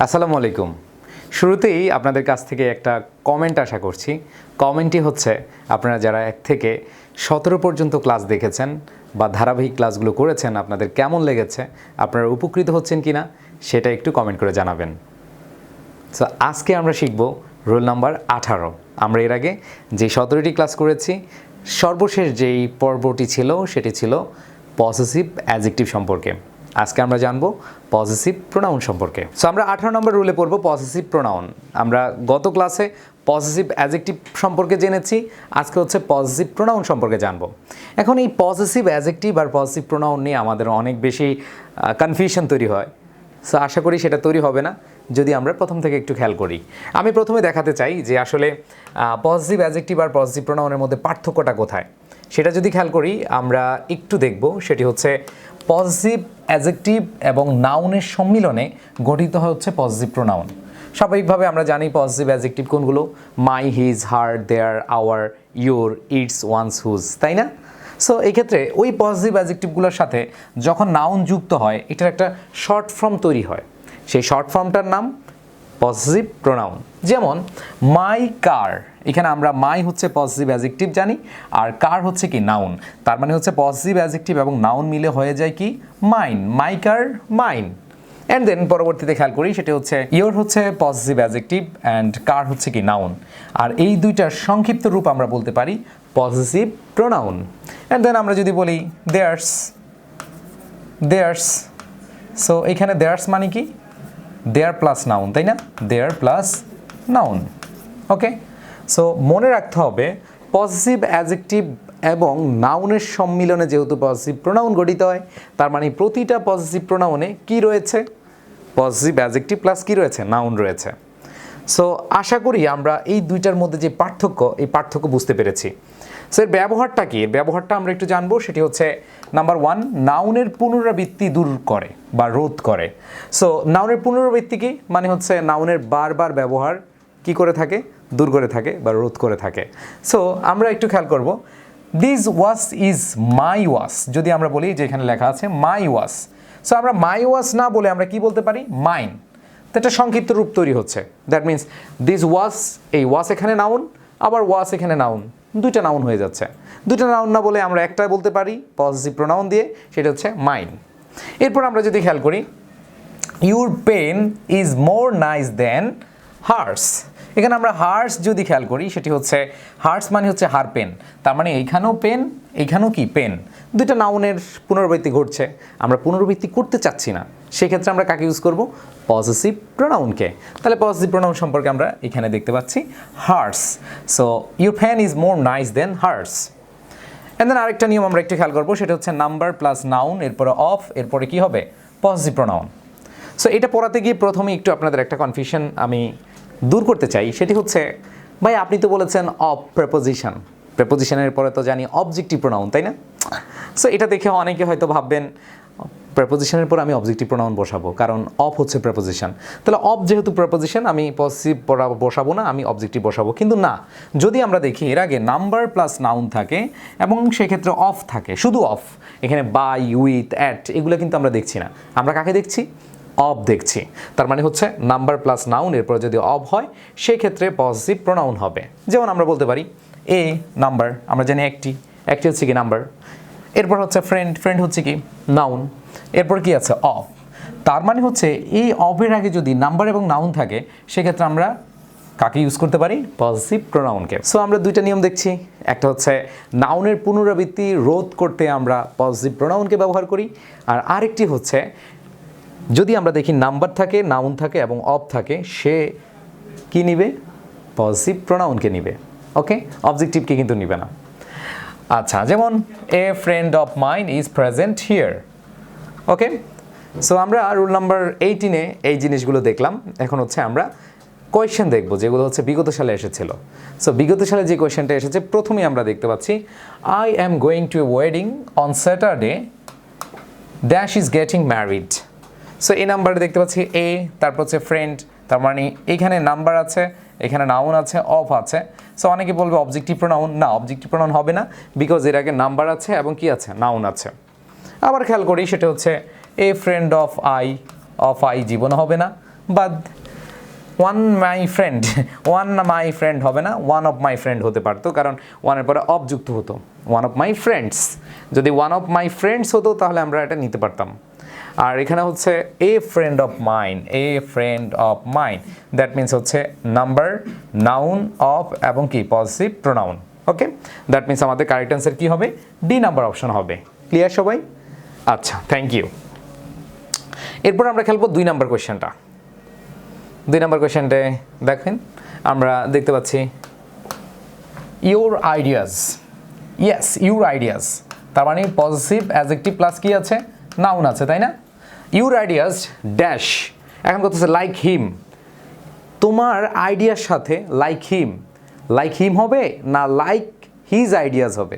আসসালামু আলাইকুম। শুরুতেই আপনাদের কাছ থেকে একটা কমেন্ট আশা করছি। কমেন্টটি হচ্ছে আপনারা যারা 1 থেকে 17 পর্যন্ত ক্লাস দেখেছেন বা ধারাবাহিক ক্লাসগুলো করেছেন আপনাদের কেমন লেগেছে, আপনারা উপকৃত হচ্ছেন কিনা সেটা একটু কমেন্ট করে জানাবেন। সো আজকে আমরা শিখব রোল নাম্বার 18। আমরা এর আগে যে 17টি ক্লাস করেছি সর্বশেষ যেই পর্বটি ছিল সেটি ছিল পসেসিভ অ্যাডজেক্টিভ সম্পর্কে। আজকে আমরা জানবো পসেসিভ প্রোনাউন সম্পর্কে। সো আমরা 18 নম্বর রুলে পড়ব পসেসিভ প্রোনাউন। আমরা গত ক্লাসে পসেসিভ অ্যাডজেক্টিভ সম্পর্কে জেনেছি, আজকে হচ্ছে পসেসিভ প্রোনাউন সম্পর্কে জানবো। এখন এই পসেসিভ অ্যাডজেক্টিভ আর পসেসিভ প্রোনাউন নিয়ে আমাদের অনেক বেশি কনফিউশন তৈরি হয়। সো আশা করি সেটা তৈরি হবে না যদি আমরা প্রথম থেকে একটু খেয়াল করি। আমি প্রথমে দেখাতে চাই যে আসলে পসেসিভ অ্যাডজেক্টিভ আর পসেসিভ প্রোনাউনের মধ্যে পার্থক্যটা কোথায় সেটা যদি খেয়াল করি আমরা একটু দেখব। সেটি হচ্ছে পসেসিভ অ্যাডজেক্টিভ এবং নাউনের সম্মিলনে গঠিত হচ্ছে পসেসিভ প্রোনাউন। স্বাভাবিকভাবে আমরা জানি পসেসিভ অ্যাডজেক্টিভ কোনগুলো, my, his, her, their, our, your, its, one's, whose, তাই না? সো এই ক্ষেত্রে ওই পসেসিভ অ্যাডজেক্টিভগুলোর সাথে যখন নাউন যুক্ত হয় এটার একটা শর্ট ফর্ম তৈরি হয়। সেই শর্ট ফর্মটার নাম পসেসিভ প্রোনাউন। যেমন মাই কার, এখানে আমরা মাই হচ্ছে পসেসিভ অ্যাডজেক্টিভ জানি আর কার হচ্ছে কি নাউন। তার মানে হচ্ছে পসেসিভ অ্যাডজেক্টিভ এবং নাউন মিলে হয়ে যায় কি mine, my car, mine. And then পরবর্তীতে খেয়াল করি সেটা হচ্ছে ইয়োর হচ্ছে পসেসিভ অ্যাডজেক্টিভ অ্যান্ড কার হচ্ছে কি নাউন। আর এই দুইটার সংক্ষিপ্ত রূপ আমরা বলতে পারি পসেসিভ প্রোনাউন। অ্যান্ড দেন আমরা যদি বলি দেয়ার্স, দেয়ার্স, সো এখানে দেয়ার্স মানে কি দেয়ার প্লাস নাউন, তাই না? দেয়ার প্লাস নাউন। ওকে, সো মনে রাখতে হবে পসেসিভ অ্যাডজেক্টিভ এবং নাউনের সম্মিলনে যেহেতু পসেসিভ প্রোনাউন গঠিত হয়, তার মানে প্রতিটা পসেসিভ প্রোনাউনে কি রয়েছে? পসেসিভ অ্যাডজেক্টিভ প্লাস কি রয়েছে? নাউন রয়েছে। সো আশা করি আমরা এই দুইটার মধ্যে যে পার্থক্য, এই পার্থক্য বুঝতে পেরেছি। সো এর ব্যবহারটা কি? এর ব্যবহারটা আমরা একটু জানবো। সেটি হচ্ছে নাম্বার 1, নাউনের পুনরাবৃত্তি দূর করে বা রোধ করে। সো নাউনের পুনরাবৃত্তি কি মানে হচ্ছে নাউনের বারবার ব্যবহার কি করে থাকে? দূর করে থাকে বা রোধ করে থাকে। সো আমরা একটু খেয়াল করব, দিস ওয়াস ইজ মাই ওয়াস। যদি আমরা বলি যে এখানে লেখা আছে মাই ওয়াস, সো আমরা মাই ওয়াস না বলে আমরা কি বলতে পারি? মাইন। তো একটা সংক্ষিপ্ত রূপ তৈরি হচ্ছে। দ্যাট মিনস দিস ওয়াস, এই ওয়াস এখানে নাউন, আবার ওয়াস এখানে নাউন, দুইটা নাউন হয়ে যাচ্ছে। দুইটা নাউন না বলে আমরা একটাই বলতে পারি পসেসিভ প্রোনাউন দিয়ে, সেটা হচ্ছে মাইন। এরপর আমরা যদি খেয়াল করি your pen is more nice than hers. এখানে আমরা হার্স যদি খেয়াল করি সেটি হচ্ছে হার্স মানে হচ্ছে হার পেন। তার মানে এইখানেও পেন, এইখানেও কি পেন, দুইটা নাউনের পুনরাবৃত্তি ঘটছে। আমরা পুনরাবৃত্তি করতে চাচ্ছি না, সেক্ষেত্রে আমরা কাকে ইউজ করব? পসেসিভ প্রোনাউনকে। তাহলে পসেসিভ প্রোনাউন সম্পর্কে আমরা এখানে দেখতে পাচ্ছি hers. So your pen is more nice than hers. And then আরেকটা নিয়ম আমরা একটু খেয়াল করবো, সেটা হচ্ছে নাম্বার প্লাস নাউন, এরপরে অফ, এরপরে কি হবে? Possessive pronoun. সো এটা পড়াতে গিয়ে প্রথমে একটু আপনাদের একটা কনফিউশন আমি দূর করতে চাই। সেটি হচ্ছে ভাই আপনি তো বলেছেন অফ প্রেপোজিশন, প্রেপোজিশনের পরে তো জানি অবজেক্টিভ প্রোনাউন, তাই না? সো এটা দেখে অনেকে হয়তো ভাববেন প্রেপোজিশনের পর আমি অবজেক্টিভ প্রোনাউন বসাবো, কারণ অফ হচ্ছে প্রেপোজিশন। তাহলে অফ যেহেতু প্রেপোজিশন আমি পসেসিভ বসাবো না, আমি অবজেক্টিভ বসাবো। কিন্তু না, যদি আমরা দেখি এর আগে নাম্বার প্লাস নাউন থাকে এবং সেক্ষেত্রে অফ থাকে, শুধু অফ, এখানে বাই, উইথ, অ্যাট এগুলো কিন্তু আমরা দেখছি না। আমরা কাকে দেখছি? অফ দেখছি। তার মানে হচ্ছে নাম্বার প্লাস নাউন এরপর যদি অফ হয় সেই ক্ষেত্রে পসেসিভ প্রোনাউন হবে। যেমন আমরা বলতে পারি এ নাম্বার, আমরা জানি একটি, একটি হচ্ছে কি নাম্বার। এরপর হচ্ছে ফ্রেন্ড, ফ্রেন্ড হচ্ছে কি নাউন। এরপর কি আছে? অফ। তার মানে হচ্ছে এই অফের আগে যদি নাম্বার এবং নাউন থাকে সেক্ষেত্রে আমরা কাকে ইউজ করতে পারি? পসেসিভ প্রোনাউনকে। সো আমরা দুইটা নিয়ম দেখছি, একটা হচ্ছে নাউনের পুনরাবৃত্তি রোধ করতে আমরা পসেসিভ প্রোনাউনকে ব্যবহার করি, আর আরেকটি হচ্ছে যদি আমরা দেখি নাম্বার থাকে, নাউন থাকে এবং অফ থাকে, সে কি নিবে? পসেসিভ প্রোনাউনকে নিবে। ওকে, অবজেক্টিভকে কিন্তু নিবে না। আচ্ছা, যেমন এ friend of mine is present here. Okay, so আমরা রুল নাম্বার 18-এ এই জিনিসগুলো দেখলাম। এখন হচ্ছে আমরা কোয়েশ্চেন দেখব যেগুলো হচ্ছে বিগত সালে এসেছিল। সো বিগত সালে যে কোয়েশ্চেনটা এসেছে প্রথমেই আমরা দেখতে পাচ্ছি I am going to A wedding on Saturday dash is getting married. So এই নাম্বারে দেখতে পাচ্ছি এ, তারপর হচ্ছে ফ্রেন্ড, তার মানে এখানে নাম্বার আছে, এখানে নাউন আছে, অফ আছে। সো অনেকে বলবে অবজেক্টিভ প্রোনাউন। না, অবজেক্টিভ প্রোনাউন হবে না, বিকজ এর আগে নাম্বার আছে এবং কি আছে? নাউন আছে। আবার খেয়াল করি সেটা হচ্ছে a friend of I, of I জীবন হবে না, বাদ। One my friend, one my friend হবে না, ওয়ান অফ মাই ফ্রেন্ড হতে পারতো, কারণ ওয়ানের পরে অফ যুক্ত হতো। ওয়ান অফ মাই ফ্রেন্ডস, যদি ওয়ান অফ মাই ফ্রেন্ডস হতো তাহলে আমরা এটা নিতে পারতাম। আর এখানে হচ্ছে a friend of mine, A friend of mine, that means হচ্ছে নাম্বার, নাউন, অফ এবং কি positive pronoun. Okay, that means আমাদের কারেক্ট অ্যান্সার কি হবে? ডি নাম্বার অপশন হবে। ক্লিয়ার সবাই? আচ্ছা, থ্যাংক ইউ। এরপর আমরা খেলবো 2 নাম্বার কোয়েশ্চেনটা। 2 নাম্বার কোয়েশ্চেনটা দেখেন, আমরা দেখতে পাচ্ছি your ideas, yes your ideas, তার মানে পজিটিভ অ্যাডজেক্টিভ প্লাস কি আছে? নাউন আছে, তাই না? ইউর আইডিয়াস ড্যাশ, এখন কথা হচ্ছে লাইক হিম, তোমার আইডিয়ার সাথে লাইক হিম হবে না লাইক হিজ আইডিয়াস হবে?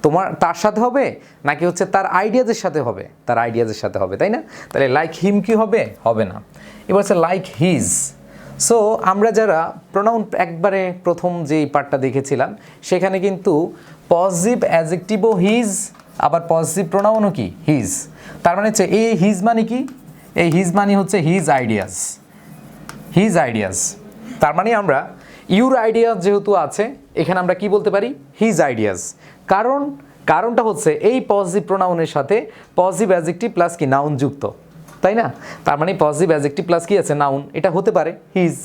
তোমার তার সাথে হবে নাকি হচ্ছে তার আইডিয়াজের সাথে হবে? তার আইডিয়াজের সাথে হবে, তাই না? তাহলে লাইক হিম কি হবে? হবে না। এবার হচ্ছে লাইক হিজ। সো আমরা যারা প্রোনাউন একবারে প্রথম যেই পার্টটা দেখেছিলাম সেখানে কিন্তু পজিটিভ অ্যাডজেক্টিভও হিজ, আবার পজিটিভ প্রোনাউনও কি? হিজ। তার মানে হচ্ছে এই হিজ মানে কি? এই হিজ মানে হচ্ছে হিজ আইডিয়াস, হিজ আইডিয়াস। তার মানে আমরা ইউর আইডিয়াস যেহেতু আছে এখানে আমরা কি বলতে পারি? His ideas. কারণটা হচ্ছে এই পজিটিভ প্রোনাউনের সাথে পজিটিভ অ্যাডজেক্টিভ প্লাস কি নাউন যুক্ত, তাই না? তার মানে পজিটিভ অ্যাডজেক্টিভ প্লাস কি আছে? নাউন। এটা হতে পারে হিজ।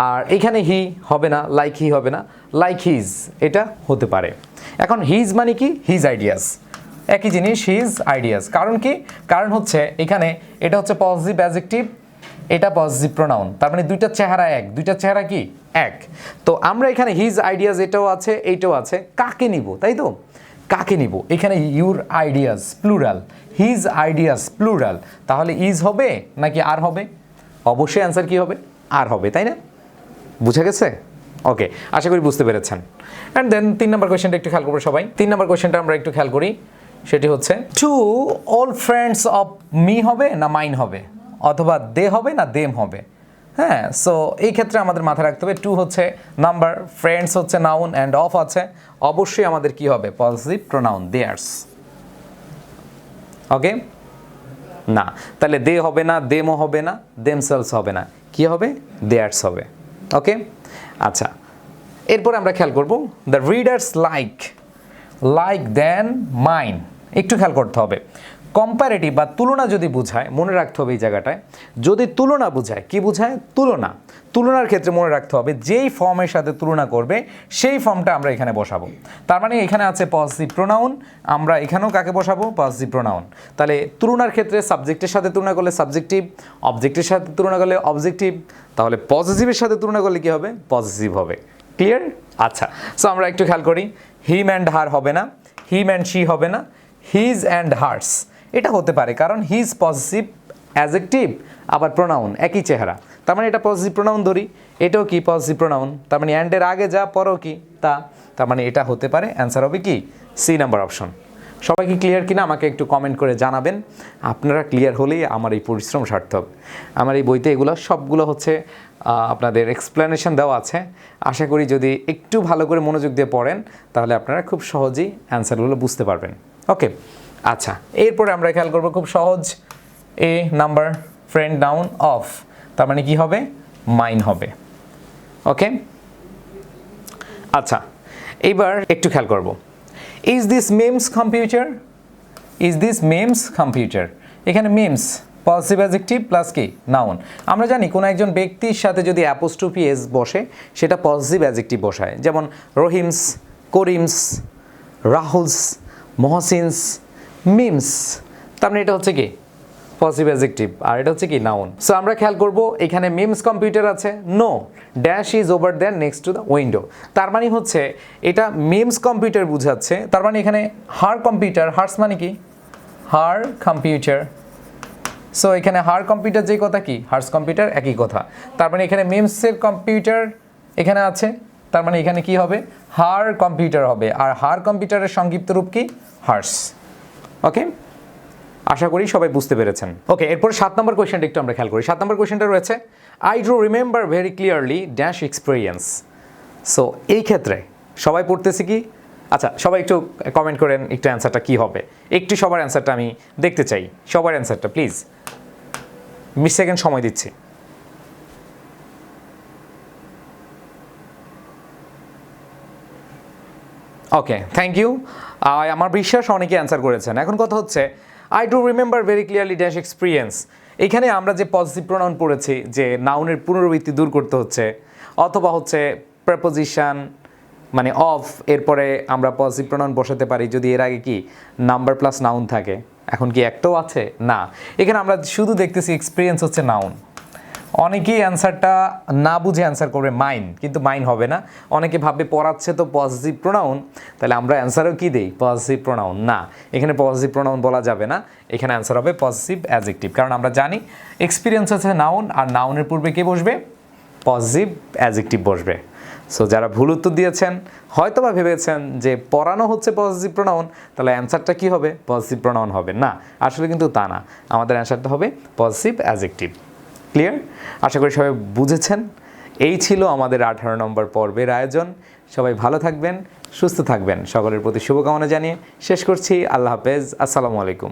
আর এখানে হি হবে না, লাইক হি হবে না, লাইক হিজ এটা হতে পারে। এখন হিজ মানে কি? হিজ আইডিয়াস, একই জিনিস, হিজ আইডিয়াস। কারণ কি? কারণ হচ্ছে এখানে এটা হচ্ছে পজিটিভ অ্যাডজেক্টিভ, এটা পজিটিভ প্রোনাউন, তার মানে দুইটা চেহারা এক, দুইটা চেহারা কি? এক। তো আমরা এখানে হিজ আইডিয়াস এটাও আছে এইটাও আছে, কাকে নিব? তাই তো, কাকে নিব? এখানে your ideas plural, his ideas plural, তাহলে ইজ হবে নাকি আর হবে? অবশ্যই অ্যান্সার কি হবে? আর হবে, তাই না? বুঝা গেছে? ওকে, আশা করি বুঝতে পেরেছেন। অ্যান্ড দেন 3 নম্বর কোয়েশ্চেনটা একটু খেয়াল করবো সবাই। 3 নম্বর কোয়েশ্চেনটা আমরা একটু খেয়াল করি, সেটি হচ্ছে to all friends of me হবে না মাইন হবে, অথবা দে হবে না দেম হবে। হ্যাঁ, সো এই ক্ষেত্রে আমাদের মাথায় রাখতে হবে টু হচ্ছে নাম্বার, ফ্রেন্ডস হচ্ছে নাউন, অ্যান্ড অফ আছে, অবশ্যই আমাদের কি হবে? Positive pronoun, there's. ওকে, না তাহলে দে হবে না, দেমও হবে না, দেমসেলস হবে না, কি হবে? দেয়ার্স হবে। ওকে, আচ্ছা, এরপর আমরা খেয়াল করব the readers like then mine. একটু খেয়াল করতে হবে, কম্পারেটিভ বা তুলনা যদি বোঝায়, মনে রাখতে হবে এই জায়গাটায়, যদি তুলনা বোঝায়, কি বোঝায়? তুলনা। তুলনার ক্ষেত্রে মনে রাখতে হবে যেই ফর্মের সাথে তুলনা করবে সেই ফর্মটা আমরা এখানে বসাবো। তার মানে এখানে আছে পজিটিভ প্রোনাউন, আমরা এখানেও কাকে বসাবো? Positive pronoun. তাহলে তুলনার ক্ষেত্রে সাবজেক্টের সাথে তুলনা করলে সাবজেক্টিভ, অবজেক্টের সাথে তুলনা করলে অবজেক্টিভ, তাহলে পজিটিভের সাথে তুলনা করলে কি হবে? পজিটিভ হবে। ক্লিয়ার? আচ্ছা, সো আমরা একটু খেয়াল করি, হিম অ্যান্ড হার হবে না, হিম অ্যান্ড শি হবে না, হিজ অ্যান্ড হার্স এটা হতে পারে, কারণ হিজ পজিটিভ অ্যাডজেক্টিভ আবার প্রোনাউন একই চেহারা, তার মানে এটা পজিটিভ প্রোনাউন ধরি, এটাও কি পজিটিভ প্রোনাউন, তার মানে অ্যান্ডের আগে যা পরেও কি তা, তার মানে এটা হতে পারে। অ্যান্সার হবে কি? C number option. সবাই কি ক্লিয়ার কিনা আমাকে একটু কমেন্ট করে জানাবেন। আপনারা ক্লিয়ার হলেই আমার এই পরিশ্রম সার্থক। আমার এই বইতে এগুলো সবগুলো হচ্ছে আপনাদের এক্সপ্লেনেশন দেওয়া আছে। আশা করি যদি একটু ভালো করে মনোযোগ দিয়ে পড়েন তাহলে আপনারা খুব সহজেই অ্যান্সারগুলো বুঝতে পারবেন। ওকে, আচ্ছা, এরপরে আমরা খেয়াল করবো খুব সহজ, এ নাম্বার ফ্রেন্ড নাউন অফ, তার মানে কি হবে? মাইন হবে। ওকে, আচ্ছা, এইবার একটু খেয়াল করব, is this memes computer, is this memes computer, এখানে মেমস পজিটিভ অ্যাডজেক্টিভ প্লাস কি? নাউন। আমরা জানি কোনো একজন ব্যক্তির সাথে যদি অ্যাপোস্ট্রফি এস বসে সেটা পজিটিভ অ্যাডজেক্টিভ বসায়, যেমন রহিমস, করিমস, রাহুলস, মহসিনস, মিমস, তার মানে এটা হচ্ছে কি? পজিটিভ অ্যাডজেক্টিভ, আর এটা হচ্ছে কি? নাউন। সো আমরা খেয়াল করব এখানে মিমস কম্পিউটার আছে, no dash is over then next to the window, তার মানে হচ্ছে এটা মিমস কম্পিউটার বুঝাচ্ছে, তার মানে এখানে হার কম্পিউটার, হার্স মানে কি? হার কম্পিউটার। সো এখানে হার কম্পিউটার যে কথা কি? হার্স কম্পিউটার একই কথা, তার মানে এখানে মিমসের কম্পিউটার এখানে আছে, তার মানে এখানে কি হবে? হার কম্পিউটার হবে, আর হার কম্পিউটারের সংক্ষিপ্ত রূপ কি? হার্স। ওকে, আশা করি সবাই বুঝতে পেরেছেন। ওকে, এরপর 7 নম্বর কোয়েশ্চেনটা একটু আমরা খেয়াল করি। 7 নম্বর কোয়েশ্চেনটা রয়েছে I do remember very clearly dash experience. So এই ক্ষেত্রে সবাই পড়তেছি কি? আচ্ছা, সবাই একটু কমেন্ট করেন একটু অ্যান্সারটা কি হবে, একটু সবার অ্যান্সারটা আমি দেখতে চাই, সবার অ্যান্সারটা প্লিজ। 20 সেকেন্ড সময় দিচ্ছি। ওকে, থ্যাংক ইউ। আমার বিশ্বাস অনেকে অ্যান্সার করেছেন। এখন কথা হচ্ছে I do remember very clearly dash experience. এখানে আমরা যে পজিটিভ প্রোনাউন পড়েছি যে নাউনের পুনরাবৃত্তি দূর করতে হচ্ছে, অথবা হচ্ছে প্রেপোজিশন মানে অফ, এরপরে আমরা পজিটিভ প্রোনাউন বসাতে পারি যদি এর আগে কি নাম্বার প্লাস নাউন থাকে। এখন কি একটাও আছে? না। এখানে আমরা শুধু দেখতেছি এক্সপিরিয়েন্স হচ্ছে নাউন। অনেকেই অ্যান্সারটা না বুঝে অ্যান্সার করবে মাইন, কিন্তু মাইন হবে না। অনেকে ভাববে পড়াচ্ছে তো পজিটিভ প্রোনাউন, তাহলে আমরা অ্যান্সারও কি দিই পজিটিভ প্রোনাউন। না, এখানে পজিটিভ প্রোনাউন বলা যাবে না, এখানে অ্যান্সার হবে পজিটিভ অ্যাডজেক্টিভ। কারণ আমরা জানি এক্সপিরিয়েন্স হচ্ছে নাউন, আর নাউনের পূর্বে কে বসবে? পজিটিভ অ্যাডজেক্টিভ বসবে। সো যারা ভুল উত্তর দিয়েছেন, হয়তো বা ভেবেছেন যে পড়ানো হচ্ছে পজিটিভ প্রোনাউন, তাহলে অ্যান্সারটা কী হবে? পজিটিভ প্রোনাউন হবে। না, আসলে কিন্তু তা না, আমাদের অ্যান্সারটা হবে পজিটিভ অ্যাডজেক্টিভ। ক্লিয়ার? আশা করি সবাই বুঝেছেন। এই ছিল আমাদের 18 নম্বর পর্বের আয়োজন। সবাই ভালো থাকবেন, সুস্থ থাকবেন, সকলের প্রতি শুভকামনা জানিয়ে শেষ করছি। আল্লাহ হাফেজ, আসসালামু আলাইকুম।